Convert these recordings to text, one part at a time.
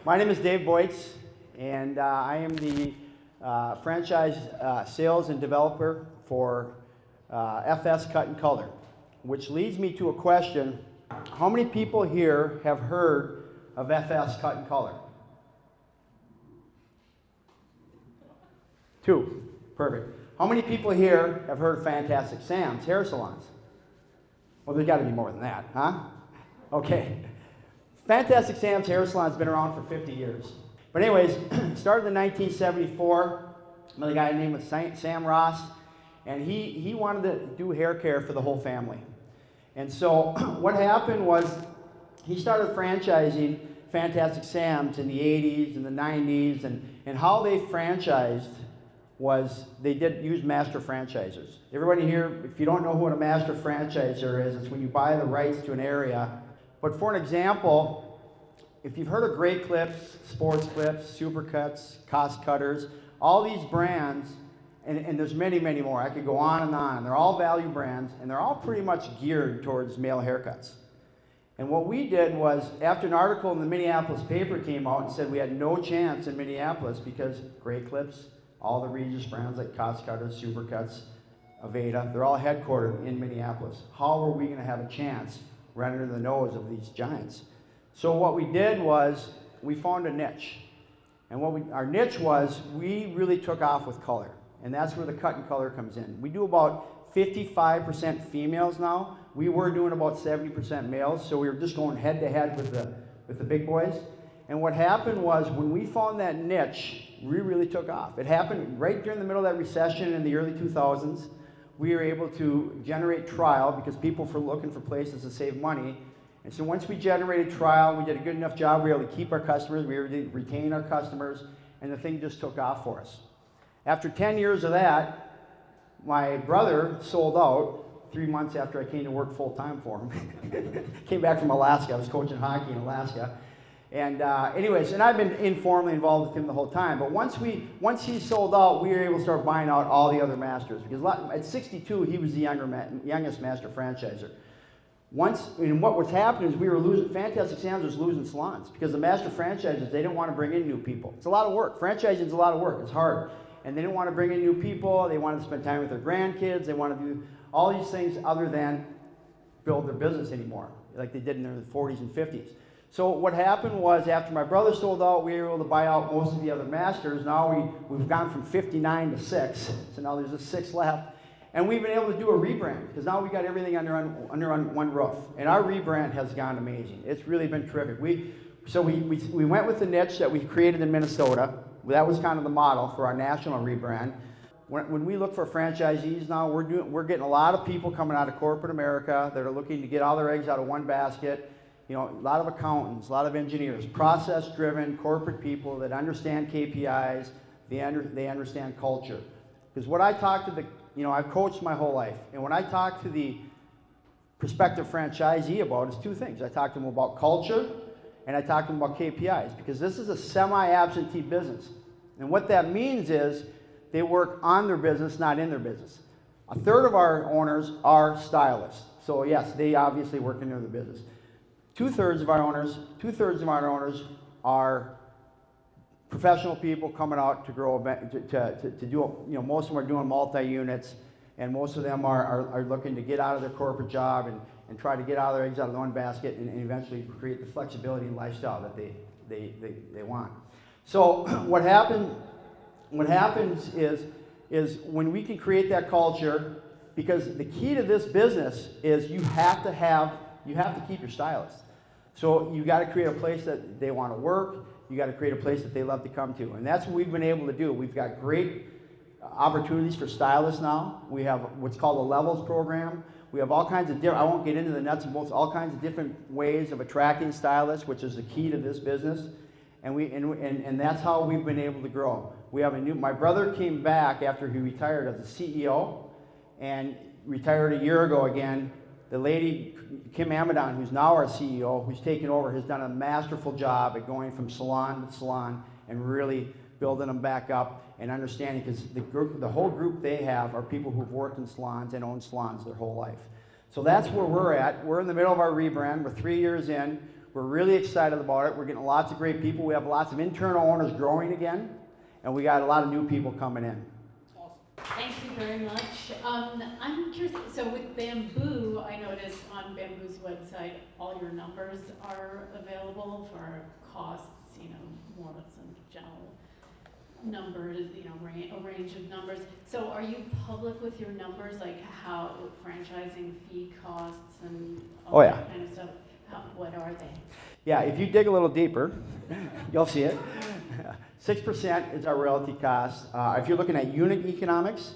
My name is Dave Boitz, and I am the franchise sales and developer for FS Cut and Color, which leads me to a question. How many people here have heard of FS Cut and Color? 2. Perfect. How many people here have heard of Fantastic Sam's hair salons? Well, there's got to be more than that, huh? Okay. Fantastic Sam's hair salon's been around for 50 years. But anyways, started in 1974. Another guy named Sam Ross, and he wanted to do hair care for the whole family. And so what happened was he started franchising Fantastic Sam's in the 80s and the 90s, and how they franchised was they did use master franchisers. Everybody here, if you don't know what a master franchisor is, it's when you buy the rights to an area. But for an example, if you've heard of Great Clips, Sports Clips, Supercuts, Cost Cutters, all these brands, and there's many, many more. I could go on and on. They're all value brands, and they're all pretty much geared towards male haircuts. And what we did was, after an article in the Minneapolis paper came out and said we had no chance in Minneapolis because Great Clips, all the Regis brands like Cost Cutters, Supercuts, Aveda, they're all headquartered in Minneapolis. How are we going to have a chance right under the nose of these giants? So what we did was we found a niche. And our niche was we really took off with color. And that's where the cut and color comes in. We do about 55% females now. We were doing about 70% males, so we were just going head to head with the big boys. And what happened was when we found that niche, we really took off. It happened right during the middle of that recession in the early 2000s. We were able to generate trial because people were looking for places to save money. And so once we generated trial, we did a good enough job, we were able to keep our customers, we were able to retain our customers, and the thing just took off for us. After 10 years of that, my brother sold out 3 months after I came to work full-time for him. Came back from Alaska. I was coaching hockey in Alaska. And anyways, and I've been informally involved with him the whole time. But once he sold out, we were able to start buying out all the other masters. Because at 62, he was the youngest master franchisor. And what was happening is we were losing, Fantastic Sam's was losing salons. Because the master franchisers, they didn't want to bring in new people. It's a lot of work. Franchising is a lot of work. It's hard. And they didn't want to bring in new people. They wanted to spend time with their grandkids. They wanted to do all these things other than build their business anymore, like they did in their 40s and 50s. So what happened was after my brother sold out, we were able to buy out most of the other masters. Now we've gone from 59 to 6, so now there's just 6 left. And we've been able to do a rebrand, because now we got everything under one roof. And our rebrand has gone amazing. It's really been terrific. We went with the niche that we created in Minnesota. That was kind of the model for our national rebrand. When we look for franchisees now, we're getting a lot of people coming out of corporate America that are looking to get all their eggs out of one basket. You know, a lot of accountants, a lot of engineers, process-driven corporate people that understand KPIs, they understand culture. Because what I talk to I've coached my whole life, and when I talk to the prospective franchisee about is 2 things. I talk to them about culture, and I talk to them about KPIs, because this is a semi-absentee business. And what that means is they work on their business, not in their business. 1/3 of our owners are stylists. So yes, they obviously work in their business. 2/3 of our owners are professional people coming out to grow, to do, most of them are doing multi-units, and most of them are looking to get out of their corporate job and try to get all their eggs out of one basket and eventually create the flexibility and lifestyle that they want. So what happens is when we can create that culture, because the key to this business is you have to keep your stylists. So you got to create a place that they want to work. You got to create a place that they love to come to, and that's what we've been able to do. We've got great opportunities for stylists now. We have what's called a levels program. We have all kinds of I won't get into the nuts and bolts, all kinds of different ways of attracting stylists, which is the key to this business. And that's how we've been able to grow. We have my brother came back after he retired as a CEO, and retired a year ago again. The lady, Kim Amadon, who's now our CEO, who's taken over, has done a masterful job at going from salon to salon and really building them back up and understanding, because the whole group they have are people who've worked in salons and owned salons their whole life. So that's where we're at. We're in the middle of our rebrand. We're 3 years in. We're really excited about it. We're getting lots of great people. We have lots of internal owners growing again, and we got a lot of new people coming in. Thank you very much. I'm curious, so with Bamboo, I noticed on Bamboo's website, all your numbers are available for costs, more or some general numbers, a range of numbers. So are you public with your numbers, like how franchising fee costs and all that kind of stuff? What are they? Yeah, if you dig a little deeper, you'll see it. 6% is our royalty cost. If you're looking at unit economics,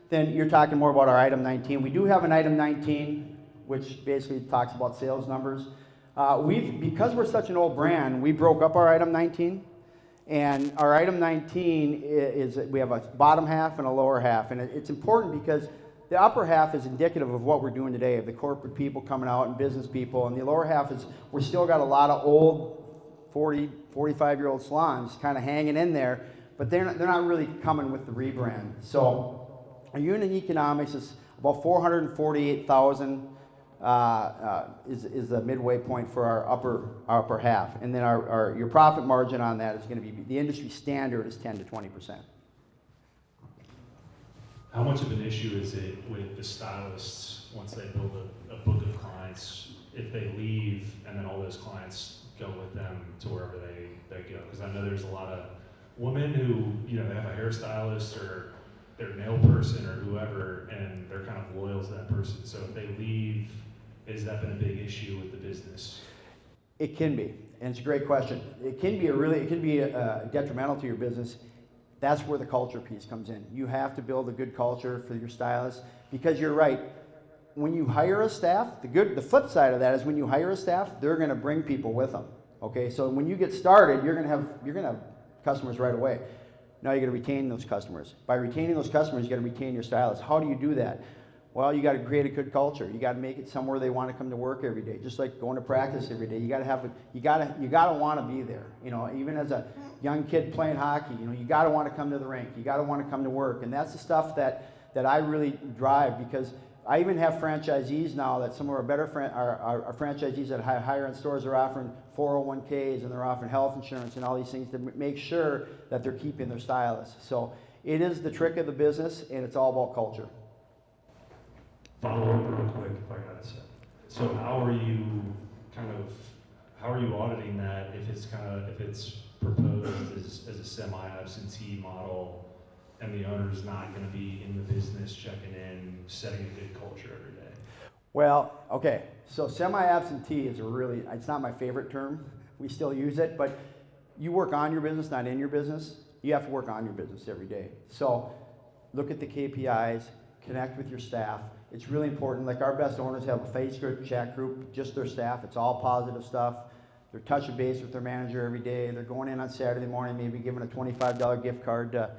then you're talking more about our item 19. We do have an item 19, which basically talks about sales numbers. Because we're such an old brand, we broke up our item 19. And our item 19 is we have a bottom half and a lower half. And it's important because the upper half is indicative of what we're doing today, of the corporate people coming out and business people. And the lower half is, we're still got a lot of old 40, 45-year-old salons kind of hanging in there, but they're not really coming with the rebrand. So our unit economics is about $448,000 is the midway point for our upper half. And then your profit margin on that is going to be, the industry standard is 10 to 20%. How much of an issue is it with the stylists once they build a book of clients, if they leave and then all those clients go with them to wherever they go? Because I know there's a lot of women who, they have a hairstylist or their nail person or whoever, and they're kind of loyal to that person. So if they leave, has that been a big issue with the business? It can be, and it's a great question. It can be detrimental to your business. That's where the culture piece comes in. You have to build a good culture for your stylists, because you're right. When you hire a staff, the flip side of that is when you hire a staff, they're going to bring people with them. Okay, so when you get started, you're going to have customers right away. Now you're going to retain those customers. By retaining those customers, you got to retain your stylists. How do you do that? Well, you got to create a good culture. You got to make it somewhere they want to come to work every day, just like going to practice every day. You got to want to be there. Even as a young kid playing hockey, you got to want to come to the rink. You got to want to come to work, and that's the stuff that I really drive, because I even have franchisees now that some of our better our franchisees that have higher-end stores are offering 401ks, and they're offering health insurance and all these things to make sure that they're keeping their stylists. So it is the trick of the business, and it's all about culture. Follow up real quick, if I got a sec. So how are you auditing that if it's proposed as a semi-absentee model, and the owner's not going to be in the business checking in, setting a good culture every day? Well, okay, so semi-absentee is it's not my favorite term. We still use it, but you work on your business, not in your business. You have to work on your business every day. So look at the KPIs, connect with your staff. It's really important. Like, our best owners have a Facebook chat group, just their staff. It's all positive stuff. They're touching base with their manager every day. They're going in on Saturday morning, maybe giving a $25 gift card to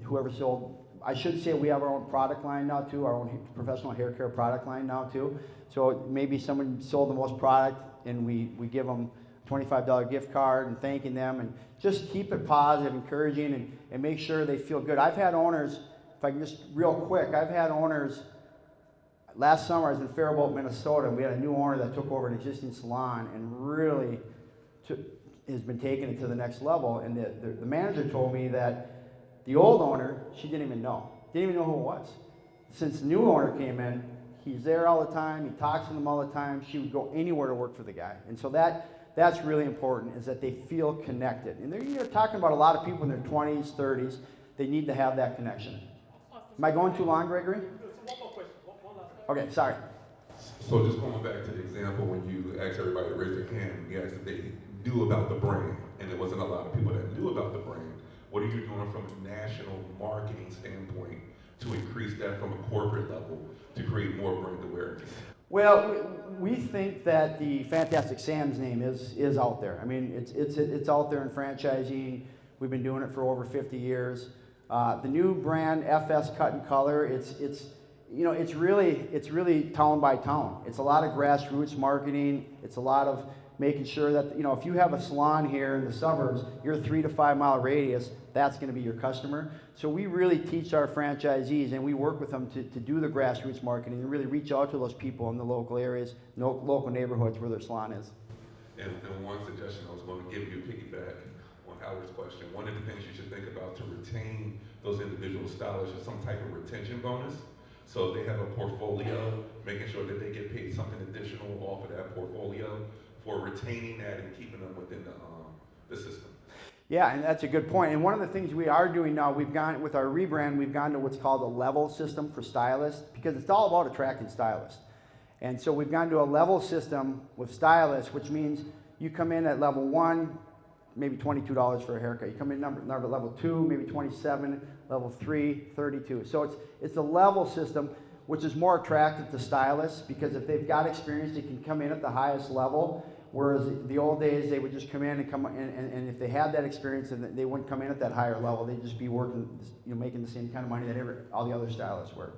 whoever sold. I should say we have our own product line now too, our own professional hair care product line now too. So maybe someone sold the most product, and we give them a $25 gift card and thanking them, and just keep it positive, encouraging, and make sure they feel good. I've had owners, if I can just real quick, last summer I was in Faribault, Minnesota, and we had a new owner that took over an existing salon and really has been taking it to the next level. And the manager told me that the old owner, she didn't even know who it was. Since the new owner came in, he's there all the time, he talks to them all the time. She would go anywhere to work for the guy. And so that's really important, is that they feel connected. And you're talking about a lot of people in their 20s, 30s. They need to have that connection. Am I going too long, Gregory? One more question. One last question. Okay, sorry. So just going back to the example when you asked everybody to raise their hand, you asked if they knew about the brand, and there wasn't a lot of people that knew about the brand. What are you doing from a national marketing standpoint to increase that from a corporate level to create more brand awareness? Well, we think that the Fantastic Sam's name is out there. I mean, it's out there in franchising. We've been doing it for over 50 years. The new brand, FS Cut and Color, it's really town by town. It's a lot of grassroots marketing. It's a lot of making sure that, if you have a salon here in the suburbs, your 3 to 5 mile radius, that's going to be your customer. So we really teach our franchisees, and we work with them to do the grassroots marketing and really reach out to those people in the local areas, local neighborhoods where their salon is. And one suggestion I was going to give you, piggyback on Howard's question, one of the things you should think about to retain those individual stylists is some type of retention bonus. So if they have a portfolio, making sure that they get paid something additional off of that portfolio for retaining that and keeping them within the system. Yeah, and that's a good point. And one of the things we are doing now, we've gone with our rebrand, we've gone to what's called a level system for stylists, because it's all about attracting stylists. And so we've gone to a level system with stylists, which means you come in at level 1, maybe $22 for a haircut. You come in number level 2, maybe 27, level 3, 32. So it's a level system, which is more attractive to stylists, because if they've got experience, they can come in at the highest level. Whereas the old days, they would just come in and if they had that experience, then they wouldn't come in at that higher level. They'd just be working, making the same kind of money that all the other stylists were.